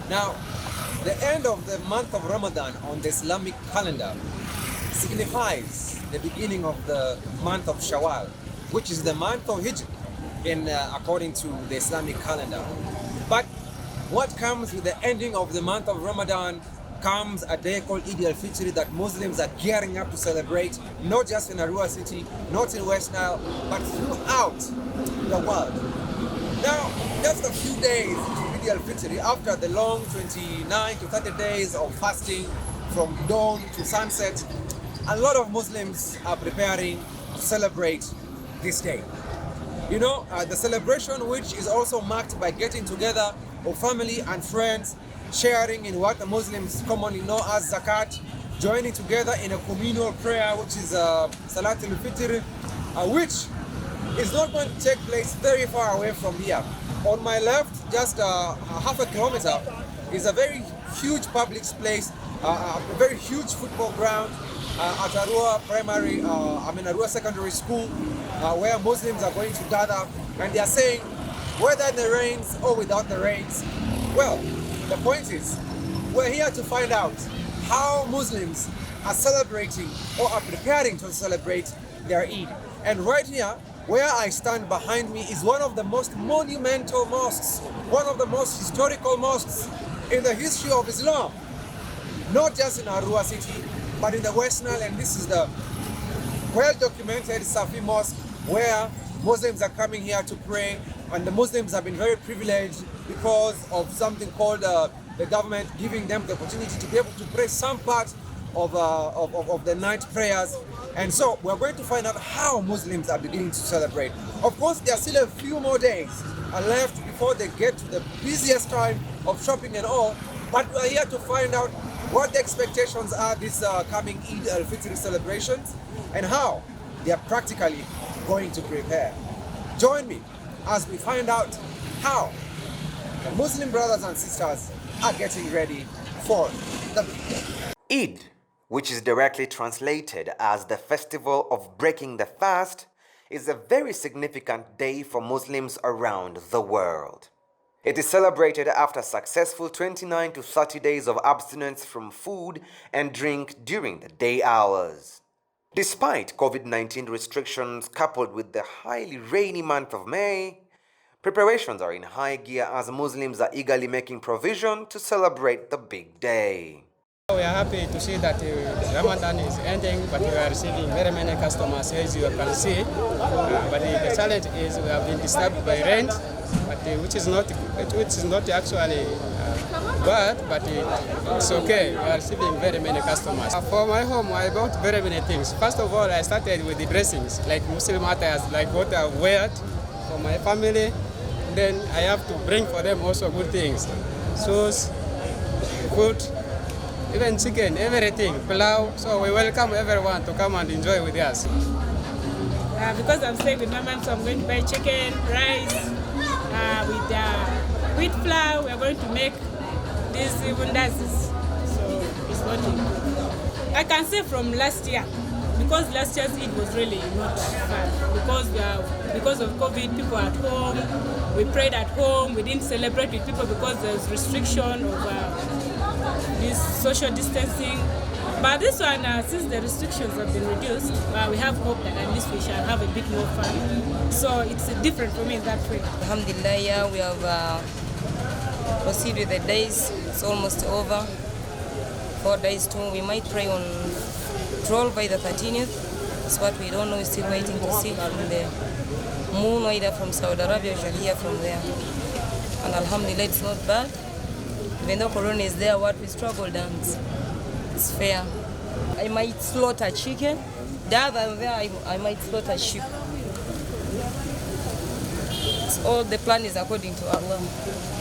Now, the end of the month of Ramadan on the Islamic calendar signifies the beginning of the month of Shawwal, which is the month of Hijr according to the Islamic calendar. But what comes with the ending of the month of Ramadan comes a day called Eid al-Fitr that Muslims are gearing up to celebrate, not just in Arua city, not in West Nile, but throughout the world. Now, just a few days to Eid al-Fitr, after the long 29 to 30 days of fasting from dawn to sunset, a lot of Muslims are preparing to celebrate this day. You know, the celebration, which is also marked by getting together of family and friends, sharing in what the Muslims commonly know as zakat, joining together in a communal prayer, which is Salatul Fitr, which is not going to take place very far away from here. On my left, just half a kilometer, is a very huge public place, a very huge football ground at Arua Arua Secondary School, where Muslims are going to gather, and they are saying, whether in the rains or without the rains, well, the point is, we're here to find out how Muslims are celebrating or are preparing to celebrate their Eid. And right here, where I stand behind me, is one of the most monumental mosques, one of the most historical mosques in the history of Islam. Not just in Arua city, but in the West Nile, and this is the well-documented Safi Mosque, where Muslims are coming here to pray, and the Muslims have been very privileged because of something called the government giving them the opportunity to be able to pray some part of the night prayers. And so we're going to find out how Muslims are beginning to celebrate. Of course, there are still a few more days left before they get to the busiest time of shopping and all, but we're here to find out what the expectations are this coming Eid al-Fitr celebrations and how they are practically going to prepare. Join me as we find out how the Muslim brothers and sisters are getting ready for the Eid, which is directly translated as the festival of breaking the fast, is a very significant day for Muslims around the world. It is celebrated after successful 29 to 30 days of abstinence from food and drink during the day hours. Despite COVID-19 restrictions coupled with the highly rainy month of May, preparations are in high gear as Muslims are eagerly making provision to celebrate the big day. We are happy to see that Ramadan is ending, but we are receiving very many customers, as you can see. But the challenge is we have been disturbed by rent, but which is not actually bad, but it's okay. We are receiving very many customers. For my home, I bought very many things. First of all, I started with the dressings, like Muslim attires, like what I wear for my family. Then I have to bring for them also good things, shoes, food, even chicken, everything, pilau. So we welcome everyone to come and enjoy with us. Because I'm staying with my mom, so I'm going to buy chicken, rice, with wheat flour. We are going to make these wonders. So it's working. I can say from last year, because last year's Eid was really not fun. Because of COVID, people at home, we prayed at home, we didn't celebrate with people because there's restriction of this social distancing. But this one, since the restrictions have been reduced, we have hope that at least we shall have a bit more fun. So it's different for me in that way. Alhamdulillah, yeah, we have proceeded with the days. It's almost over. 4 days too. We might pray on 12 by the 13th. That's what we don't know. We're still waiting to see from the moon, either from Saudi Arabia, we shall hear from there. And Alhamdulillah, it's not bad. Even though Corona is there, what we struggled and it's fair. I might slaughter chicken. The other there, I might slaughter sheep. It's all the plan is according to Allah.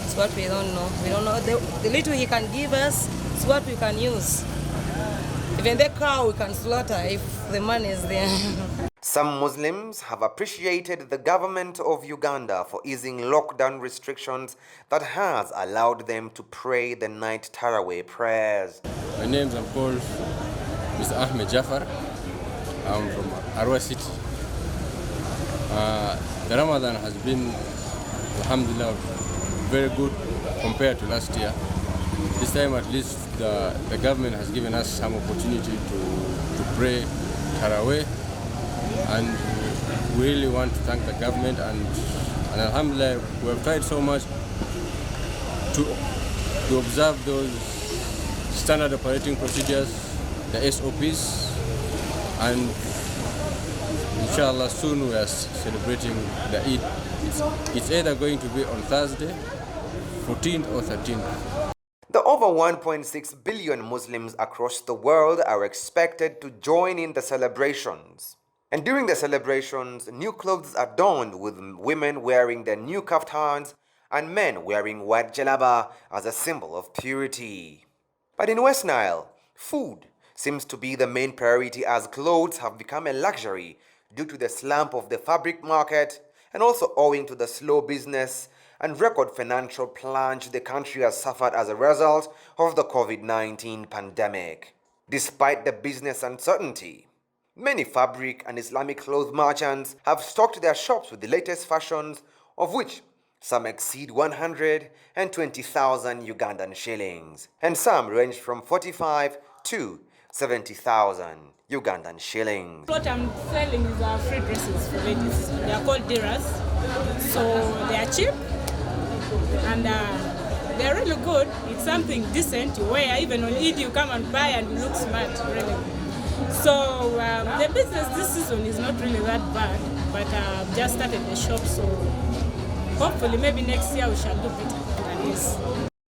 It's what we don't know. We don't know. The little He can give us is what we can use. Even the cow we can slaughter if the money is there. Some Muslims have appreciated the government of Uganda for easing lockdown restrictions that has allowed them to pray the night Tarawih prayers. My name is called Mr. Ahmed Jafar. I'm from Arua City. The Ramadan has been, alhamdulillah, very good compared to last year. This time at least the government has given us some opportunity to pray Tarawih, and we really want to thank the government, and alhamdulillah, we have tried so much to observe those standard operating procedures, the SOPs, and inshallah soon we are celebrating the Eid. It's either going to be on Thursday, 14th or 13th. The over 1.6 billion Muslims across the world are expected to join in the celebrations. And during the celebrations, new clothes are donned, with women wearing their new kaftans and men wearing white jalaba as a symbol of purity. But in West Nile, food seems to be the main priority, as clothes have become a luxury due to the slump of the fabric market and also owing to the slow business and record financial plunge the country has suffered as a result of the COVID-19 pandemic. Despite the business uncertainty, many fabric and Islamic clothes merchants have stocked their shops with the latest fashions, of which some exceed 120,000 Ugandan shillings, and some range from 45 to 70,000 Ugandan shillings. What I'm selling is free dresses for ladies. They are called diras, so they are cheap and they're really good. It's something decent to wear. Even on Eid, you come and buy and you look smart, really. So the business this season is not really that bad, but I've just started the shop, so hopefully maybe next year we shall do better than this.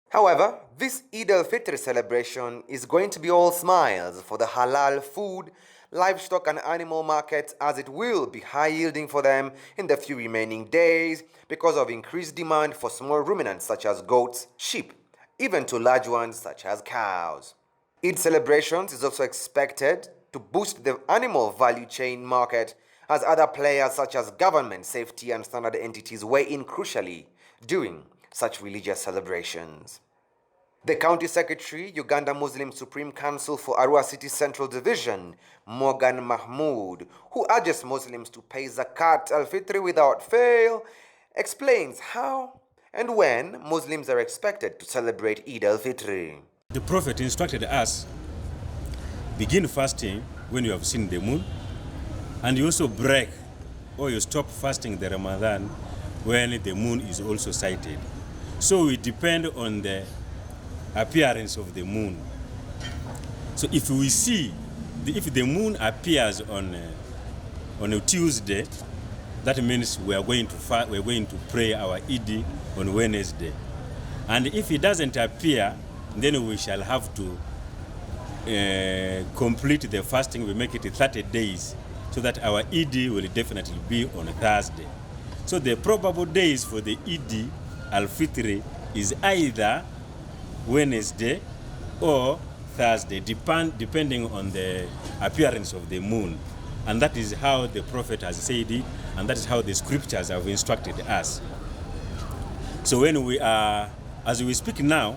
However, this Eid al-Fitr celebration is going to be all smiles for the halal food, livestock and animal markets, as it will be high-yielding for them in the few remaining days because of increased demand for small ruminants such as goats, sheep, even to large ones such as cows. Eid celebrations is also expected to boost the animal value chain market, as other players such as government, safety and standard entities weigh in crucially during such religious celebrations. The County Secretary, Uganda Muslim Supreme Council for Arua City Central Division, Morgan Mahmood, who urges Muslims to pay Zakat al-Fitr without fail, explains how and when Muslims are expected to celebrate Eid al-Fitr. The Prophet instructed us, begin fasting when you have seen the moon, and you also break or you stop fasting the Ramadan when the moon is also sighted. So we depend on the appearance of the moon. So if we see, if the moon appears on a Tuesday, that means we are going to pray our Eid on Wednesday. And if it doesn't appear, then we shall have to complete the fasting. We make it 30 days so that our Eid will definitely be on Thursday. So the probable days for the Eid al-Fitr is either Wednesday or Thursday, depending on the appearance of the moon. And that is how the Prophet has said it, and that is how the scriptures have instructed us. So when we are, as we speak now,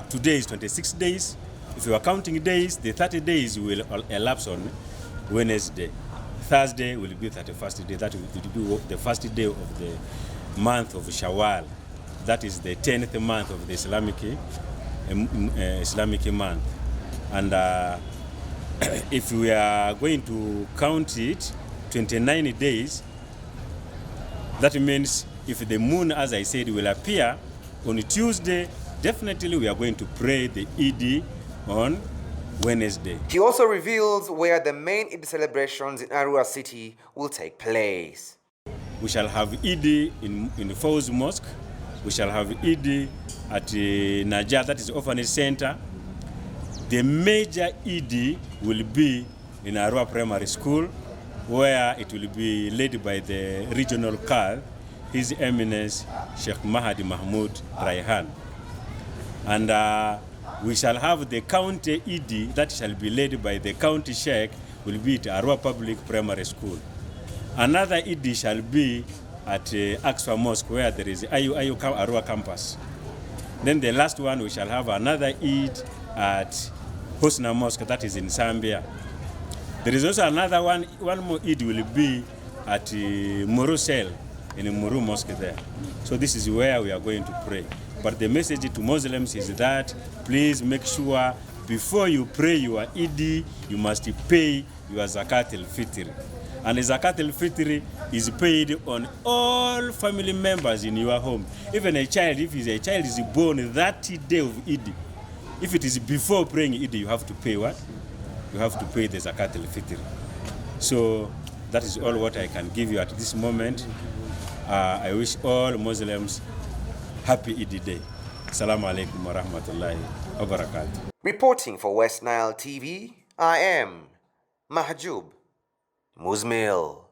today is 26 days. If you are counting days, the 30 days will elapse on Wednesday. Thursday will be 31st day. That will be the first day of the month of Shawwal. That is the 10th month of the Islamic month. And if we are going to count it 29 days, that means if the moon, as I said, will appear on Tuesday, definitely we are going to pray the Eid on Wednesday. He also reveals where the main Eid celebrations in Arua City will take place. We shall have Eid in Fawz Mosque. We shall have Eid at Najjar, that is Orphanage Center. The major Eid will be in Arua Primary School, where it will be led by the regional Qadi, His Eminence Sheikh Mahdi Mahmoud Raihan. And we shall have the county Eid that shall be led by the county Sheikh, will be at Arua Public Primary School. Another Eid shall be at Aqsa Mosque, where there is Ayu Arua campus. Then the last one, we shall have another Eid at Husna Mosque, that is in Zambia. There is also another one more Eid will be at Muru Cell, in Muru Mosque there. So this is where we are going to pray. But the message to Muslims is that please make sure before you pray your Eid, you must pay your Zakat al-Fitr. And the Zakat al-Fitr is paid on all family members in your home. Even a child, if a child is born that day of Eid, if it is before praying Eid, you have to pay what? You have to pay the Zakat al-Fitr. So that is all what I can give you at this moment. I wish all Muslims happy Eid day. Assalamu alaikum wa rahmatullahi wa barakatuh. Reporting for West Nile TV, I am Mahjoub Muzmil.